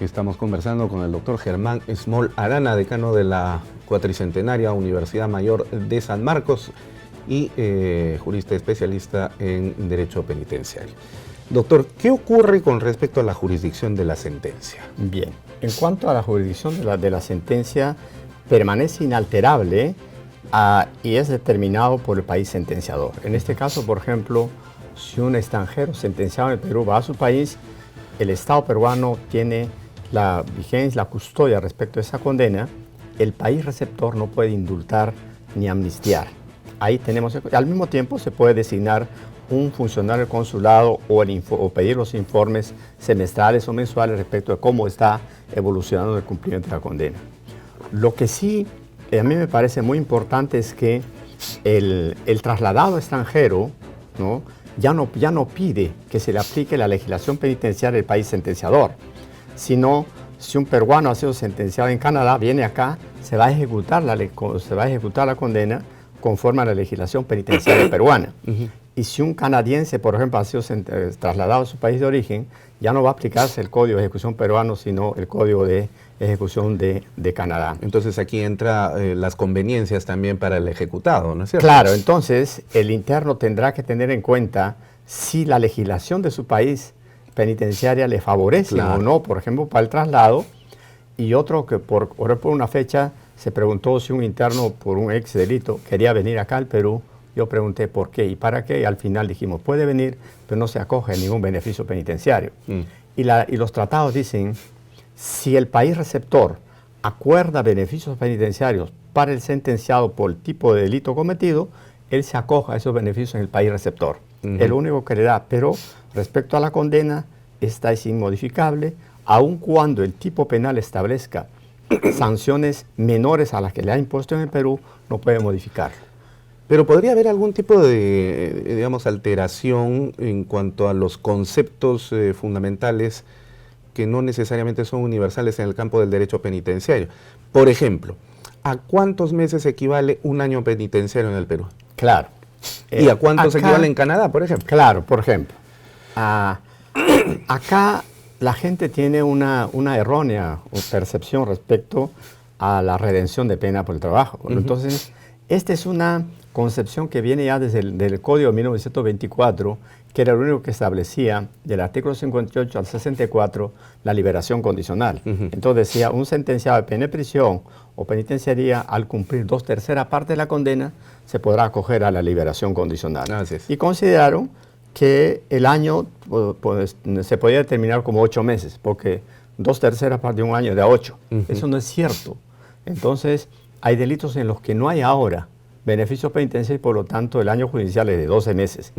Estamos conversando con el doctor Germán Small Arana, decano de la Cuatricentenaria Universidad Mayor de San Marcos y jurista especialista en Derecho Penitenciario. Doctor, ¿qué ocurre con respecto a la jurisdicción de la sentencia? Bien, en cuanto a la jurisdicción de la sentencia, permanece inalterable y es determinado por el país sentenciador. En este caso, por ejemplo, si un extranjero sentenciado en el Perú va a su país, el Estado peruano tiene la vigencia, la custodia respecto a esa condena. El país receptor no puede indultar ni amnistiar. Ahí tenemos, al mismo tiempo se puede designar un funcionario del consulado o pedir los informes semestrales o mensuales respecto de cómo está evolucionando el cumplimiento de la condena. Lo que sí a mí me parece muy importante es que el trasladado extranjero, ¿no?, ya no pide que se le aplique la legislación penitenciaria del país sentenciador, sino si un peruano ha sido sentenciado en Canadá, viene acá, se va a ejecutar la condena conforme a la legislación penitenciaria peruana. Y si un canadiense, por ejemplo, ha sido trasladado a su país de origen, ya no va a aplicarse el Código de Ejecución peruano, sino el Código de Ejecución de Canadá. Entonces aquí entra las conveniencias también para el ejecutado, ¿no es cierto? Claro, entonces el interno tendrá que tener en cuenta si la legislación de su país penitenciaria le favorece o no, por ejemplo, para el traslado. Y otro que por una fecha se preguntó si un interno por un ex delito quería venir acá al Perú. Yo pregunté por qué y para qué, y al final dijimos, puede venir, pero no se acoge a ningún beneficio penitenciario. Y los tratados dicen, si el país receptor acuerda beneficios penitenciarios para el sentenciado por el tipo de delito cometido, él se acoja a esos beneficios en el país receptor. Es lo único que le da, pero respecto a la condena, esta es inmodificable, aun cuando el tipo penal establezca sanciones menores a las que le ha impuesto en el Perú, no puede modificarlo. Pero podría haber algún tipo de, digamos, alteración en cuanto a los conceptos fundamentales que no necesariamente son universales en el campo del derecho penitenciario. Por ejemplo, ¿a cuántos meses equivale un año penitenciario en el Perú? Claro. ¿Y a cuántos equivale en Canadá, por ejemplo? Claro, por ejemplo. Acá la gente tiene una errónea percepción respecto a la redención de pena por el trabajo. Entonces, esta es una concepción que viene ya desde el Código de 1924, que era lo único que establecía del artículo 58 al 64 la liberación condicional. Entonces decía, un sentenciado de pena de prisión o penitenciaría al cumplir 2/3 partes de la condena se podrá acoger a la liberación condicional. Así es. Y consideraron que el año pues, se podía determinar como 8 meses, porque 2/3 partes de un año de 8. Eso no es cierto. Entonces, hay delitos en los que no hay ahora beneficios penitenciarios y por lo tanto el año judicial es de 12 meses.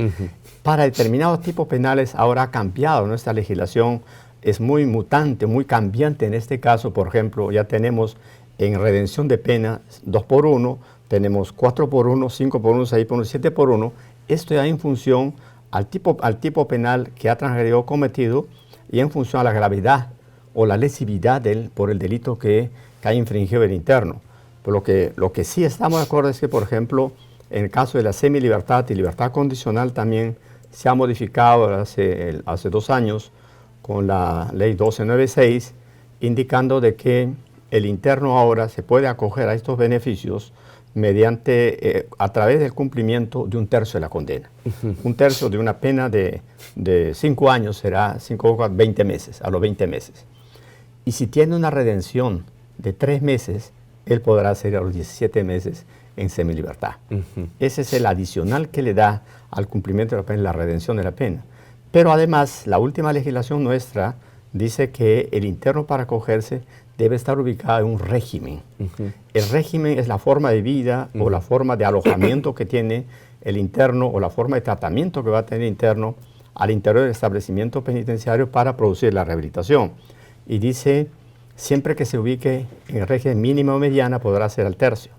Para determinados tipos penales ahora ha cambiado nuestra legislación, es muy mutante, muy cambiante en este caso. Por ejemplo, ya tenemos en redención de pena 2x1, tenemos 4x1, 5x1, 6x1, 7x1. Esto ya en función al tipo penal que ha transgredido o cometido y en función a la gravedad o la lesividad por el delito que ha infringido el interno. Pero lo que sí estamos de acuerdo es que, por ejemplo, en el caso de la semilibertad y libertad condicional también se ha modificado hace 2 años con la ley 1296, indicando de que el interno ahora se puede acoger a estos beneficios a través del cumplimiento de 1/3 de la condena. 1/3 de una pena de 5 años será 20 meses, a los 20 meses. Y si tiene una redención de 3 meses, él podrá hacer a los 17 meses en semilibertad. Ese es el adicional que le da al cumplimiento de la pena, la redención de la pena. Pero además, la última legislación nuestra dice que el interno para acogerse debe estar ubicado en un régimen. El régimen es la forma de vida o la forma de alojamiento que tiene el interno o la forma de tratamiento que va a tener el interno al interior del establecimiento penitenciario para producir la rehabilitación. Y dice, siempre que se ubique en el régimen mínima o mediana, podrá ser al tercio.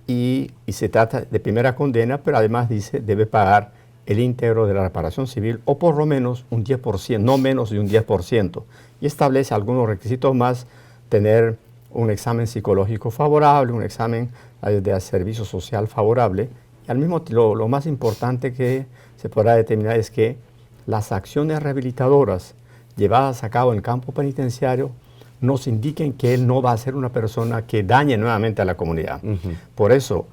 Y se trata de primera condena, pero además dice, debe pagar el íntegro de la reparación civil o por lo menos un 10%, no menos de un 10%. Y establece algunos requisitos más, tener un examen psicológico favorable, un examen de servicio social favorable. Y al mismo tiempo, lo más importante que se podrá determinar es que las acciones rehabilitadoras llevadas a cabo en el campo penitenciario nos indiquen que él no va a ser una persona que dañe nuevamente a la comunidad. Por eso,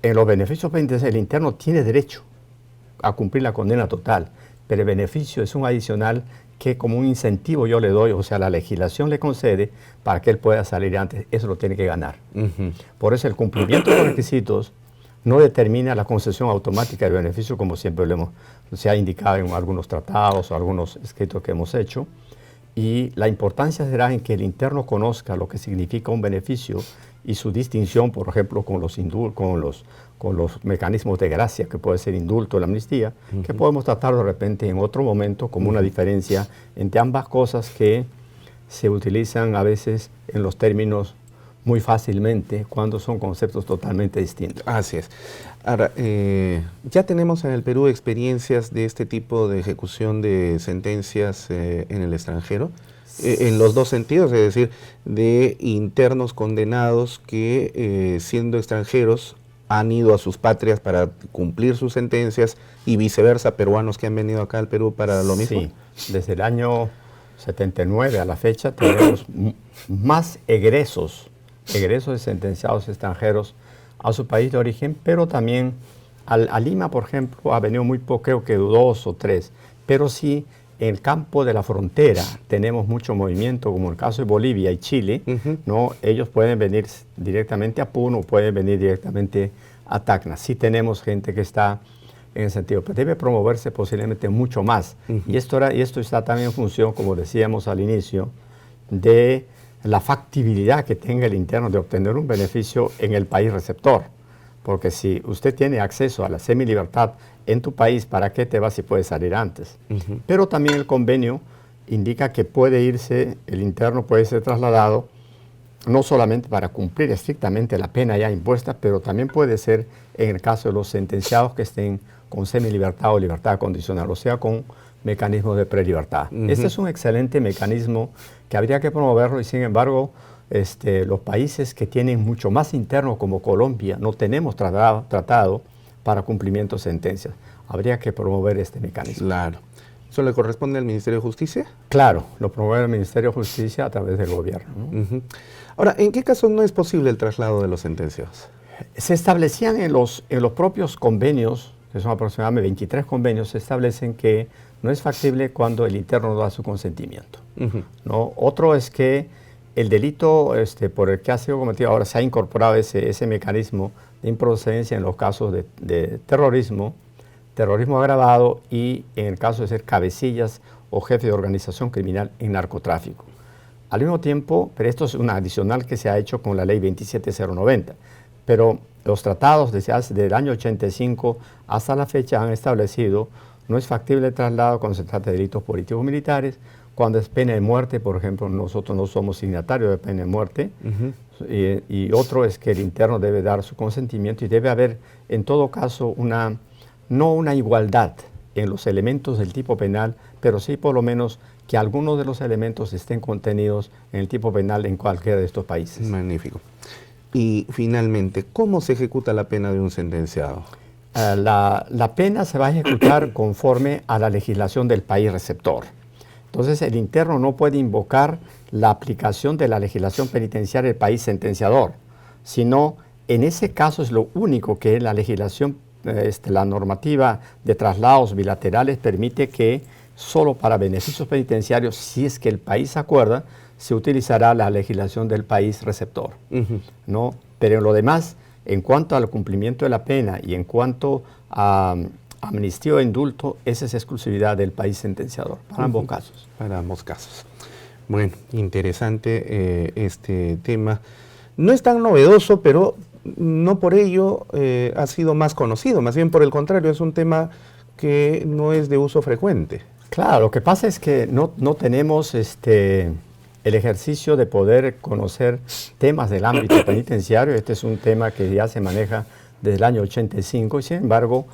en los beneficios penitenciarios, el interno tiene derecho a cumplir la condena total, pero el beneficio es un adicional que como un incentivo yo le doy, o sea, la legislación le concede para que él pueda salir antes. Eso lo tiene que ganar. Por eso el cumplimiento de los requisitos no determina la concesión automática del beneficio, como siempre se ha indicado en algunos tratados o algunos escritos que hemos hecho. Y la importancia será en que el interno conozca lo que significa un beneficio y su distinción, por ejemplo, con los mecanismos de gracia, que puede ser indulto o la amnistía, que podemos tratar de repente en otro momento como una diferencia entre ambas cosas que se utilizan a veces en los términos muy fácilmente cuando son conceptos totalmente distintos. Así es. Ahora, ya tenemos en el Perú experiencias de este tipo de ejecución de sentencias en el extranjero, en los dos sentidos, es decir, de internos condenados que siendo extranjeros han ido a sus patrias para cumplir sus sentencias y viceversa, peruanos que han venido acá al Perú para lo mismo. Sí, desde el año 79 a la fecha tenemos más egresos de sentenciados extranjeros a su país de origen, pero también a Lima, por ejemplo, ha venido muy poco, creo que 2 o 3, pero sí en el campo de la frontera tenemos mucho movimiento, como en el caso de Bolivia y Chile, ¿no? Ellos pueden venir directamente a Puno, pueden venir directamente a Tacna. Sí tenemos gente que está en ese sentido, pero debe promoverse posiblemente mucho más. Y esto está también en función, como decíamos al inicio, de la factibilidad que tenga el interno de obtener un beneficio en el país receptor. Porque si usted tiene acceso a la semilibertad en tu país, ¿para qué te vas si puedes salir antes? Pero también el convenio indica que el interno puede ser trasladado no solamente para cumplir estrictamente la pena ya impuesta, pero también puede ser en el caso de los sentenciados que estén con semilibertad o libertad condicional, o sea, con mecanismos de prelibertad. Este es un excelente mecanismo que habría que promoverlo y sin embargo los países que tienen mucho más interno como Colombia no tenemos tratado para cumplimiento de sentencias. Habría que promover este mecanismo. Claro. ¿Eso le corresponde al Ministerio de Justicia? Claro, lo promueve el Ministerio de Justicia a través del gobierno, ¿no? Ahora, ¿en qué casos no es posible el traslado de los sentenciados? Se establecían en los propios convenios, que son aproximadamente 23 convenios, se establecen que no es factible cuando el interno no da su consentimiento, ¿no? Otro es que el delito por el que ha sido cometido, ahora se ha incorporado ese mecanismo de improcedencia en los casos de terrorismo agravado y en el caso de ser cabecillas o jefe de organización criminal en narcotráfico. Al mismo tiempo, pero esto es una adicional que se ha hecho con la ley 27090, pero los tratados desde el año 85 hasta la fecha han establecido no es factible el traslado cuando se trata de delitos políticos militares, cuando es pena de muerte, por ejemplo, nosotros no somos signatarios de pena de muerte, y otro es que el interno debe dar su consentimiento y debe haber, en todo caso, no una igualdad en los elementos del tipo penal, pero sí por lo menos que algunos de los elementos estén contenidos en el tipo penal en cualquiera de estos países. Magnífico. Y finalmente, ¿cómo se ejecuta la pena de un sentenciado? La pena se va a ejecutar conforme a la legislación del país receptor. Entonces, el interno no puede invocar la aplicación de la legislación penitenciaria del país sentenciador, sino en ese caso es lo único que la legislación, la normativa de traslados bilaterales permite que solo para beneficios penitenciarios, si es que el país acuerda, se utilizará la legislación del país receptor, ¿no? Pero en lo demás, en cuanto al cumplimiento de la pena y en cuanto a amnistía o indulto, esa es exclusividad del país sentenciador, para ambos casos. Para ambos casos. Bueno, interesante este tema. No es tan novedoso, pero no por ello ha sido más conocido, más bien por el contrario, es un tema que no es de uso frecuente. Claro, lo que pasa es que no tenemos el ejercicio de poder conocer temas del ámbito penitenciario. Este es un tema que ya se maneja desde el año 85 y sin embargo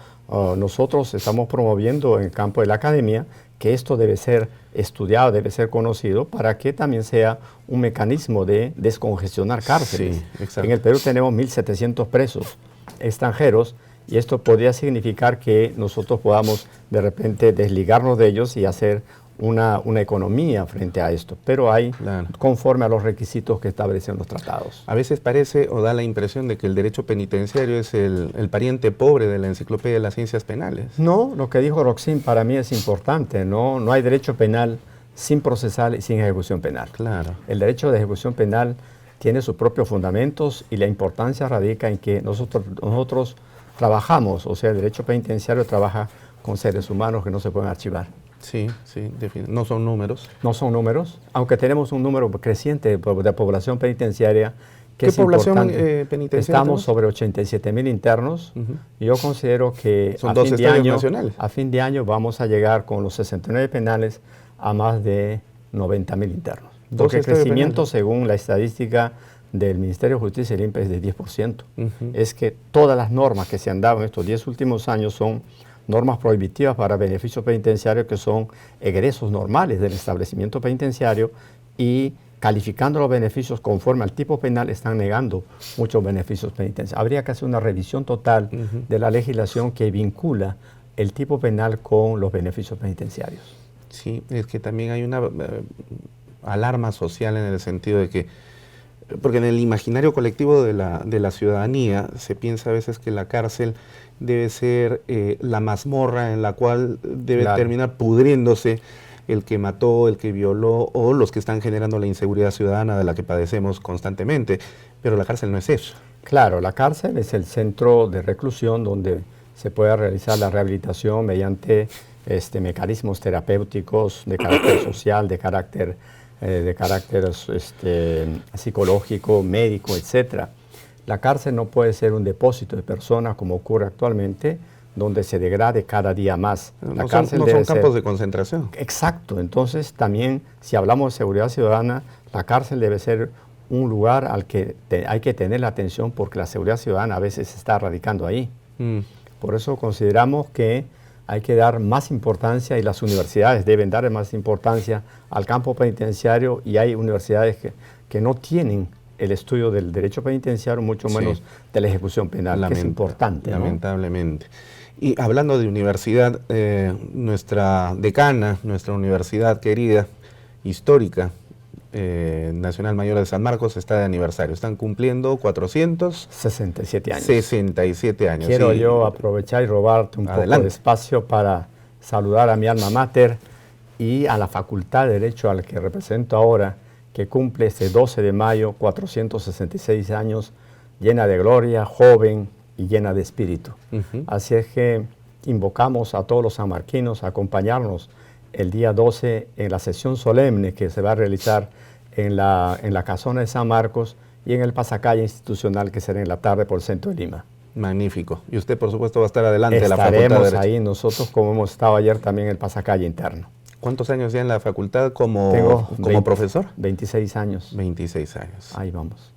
nosotros estamos promoviendo en el campo de la academia que esto debe ser estudiado, debe ser conocido para que también sea un mecanismo de descongestionar cárceles. Sí, exacto. En el Perú tenemos 1.700 presos extranjeros y esto podría significar que nosotros podamos de repente desligarnos de ellos y hacer una economía frente a esto, pero hay Claro. conforme a los requisitos que establecen los tratados. A veces parece o da la impresión de que el derecho penitenciario es el pariente pobre de la enciclopedia de las ciencias penales. No, lo que dijo Roxin para mí es importante. No hay derecho penal sin procesal y sin ejecución penal. Claro. El derecho de ejecución penal tiene sus propios fundamentos y la importancia radica en que nosotros trabajamos, o sea, el derecho penitenciario trabaja con seres humanos que no se pueden archivar. Sí, sí, no son números. No son números, aunque tenemos un número creciente de población penitenciaria. Que ¿Qué es población importante. penitenciaria Estamos tenemos? sobre 87,000 internos. Y yo considero que Son dos estadios nacionales. a fin de año vamos a llegar con los 69 penales a más de 90,000 internos. Porque el crecimiento, según la estadística del Ministerio de Justicia y el INPE, es de 10%. Es que todas las normas que se han dado en estos 10 últimos años son normas prohibitivas para beneficios penitenciarios, que son egresos normales del establecimiento penitenciario, y calificando los beneficios conforme al tipo penal están negando muchos beneficios penitenciarios. Habría que hacer una revisión total de la legislación que vincula el tipo penal con los beneficios penitenciarios. Sí, es que también hay una alarma social en el sentido de que, porque en el imaginario colectivo de la ciudadanía se piensa a veces que la cárcel debe ser la mazmorra en la cual debe terminar pudriéndose el que mató, el que violó o los que están generando la inseguridad ciudadana de la que padecemos constantemente. Pero la cárcel no es eso. Claro, la cárcel es el centro de reclusión donde se puede realizar la rehabilitación mediante mecanismos terapéuticos de carácter social, de carácter psicológico, médico, etc. La cárcel no puede ser un depósito de personas como ocurre actualmente, donde se degrade cada día más. No son campos de concentración. Exacto. Entonces, también, si hablamos de seguridad ciudadana, la cárcel debe ser un lugar al que hay que tener la atención, porque la seguridad ciudadana a veces se está radicando ahí. Por eso consideramos que hay que dar más importancia, y las universidades deben dar más importancia al campo penitenciario, y hay universidades que no tienen el estudio del derecho penitenciario, mucho menos de la ejecución penal, que es importante, ¿no? Lamentablemente. Y hablando de universidad, nuestra decana, nuestra universidad querida, histórica, Nacional Mayor de San Marcos, está de aniversario. Están cumpliendo 467 años. 67 años. Quiero yo aprovechar y robarte un poco de espacio para saludar a mi alma mater y a la Facultad de Derecho, al que represento ahora, que cumple este 12 de mayo 466 años, llena de gloria, joven y llena de espíritu. Así es que invocamos a todos los sanmarquinos a acompañarnos el día 12 en la sesión solemne que se va a realizar en la casona de San Marcos y en el pasacalle institucional, que será en la tarde por el centro de Lima. Magnífico. Y usted, por supuesto, va a estar adelante de la Facultad de Estaremos Derecho. ahí nosotros, como hemos estado ayer también en el pasacalle interno. ¿Cuántos años ya en la facultad como profesor? 26 años. 26 años. Ahí vamos.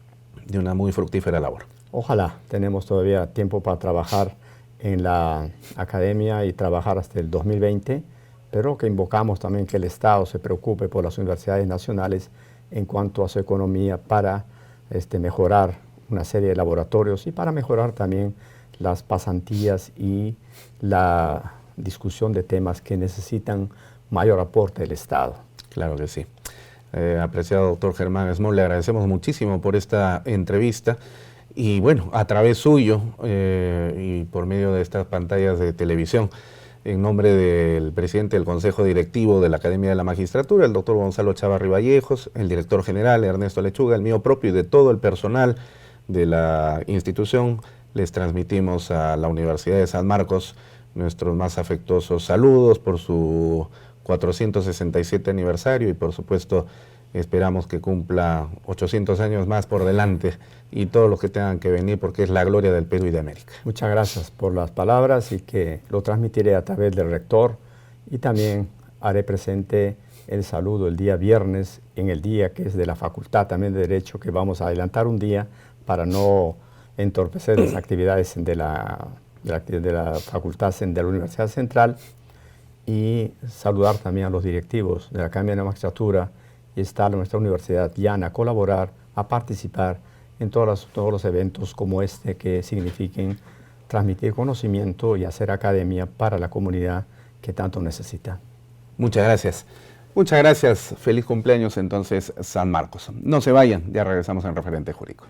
De una muy fructífera labor. Ojalá. Tenemos todavía tiempo para trabajar en la academia y trabajar hasta el 2020, pero que invocamos también que el Estado se preocupe por las universidades nacionales en cuanto a su economía, para mejorar una serie de laboratorios y para mejorar también las pasantías y la discusión de temas que necesitan mayor aporte del Estado. Claro que sí. Apreciado doctor Germán Small, le agradecemos muchísimo por esta entrevista. Y bueno, a través suyo y por medio de estas pantallas de televisión, en nombre del presidente del Consejo Directivo de la Academia de la Magistratura, el doctor Gonzalo Chávarri Vallejos, el director general Ernesto Lechuga, el mío propio y de todo el personal de la institución, les transmitimos a la Universidad de San Marcos nuestros más afectuosos saludos por su 467 aniversario y por supuesto esperamos que cumpla 800 años más por delante y todos los que tengan que venir, porque es la gloria del Perú y de América. Muchas gracias por las palabras, y que lo transmitiré a través del rector, y también haré presente el saludo el día viernes, en el día que es de la Facultad también de Derecho, que vamos a adelantar un día para no entorpecer las actividades de la Facultad de la Universidad Central, y saludar también a los directivos de la Academia de la Magistratura y estar en nuestra universidad llana a colaborar, a participar en todos los eventos como este, que signifiquen transmitir conocimiento y hacer academia para la comunidad que tanto necesita. Muchas gracias. Muchas gracias. Feliz cumpleaños entonces, San Marcos. No se vayan, ya regresamos en Referente Jurídico.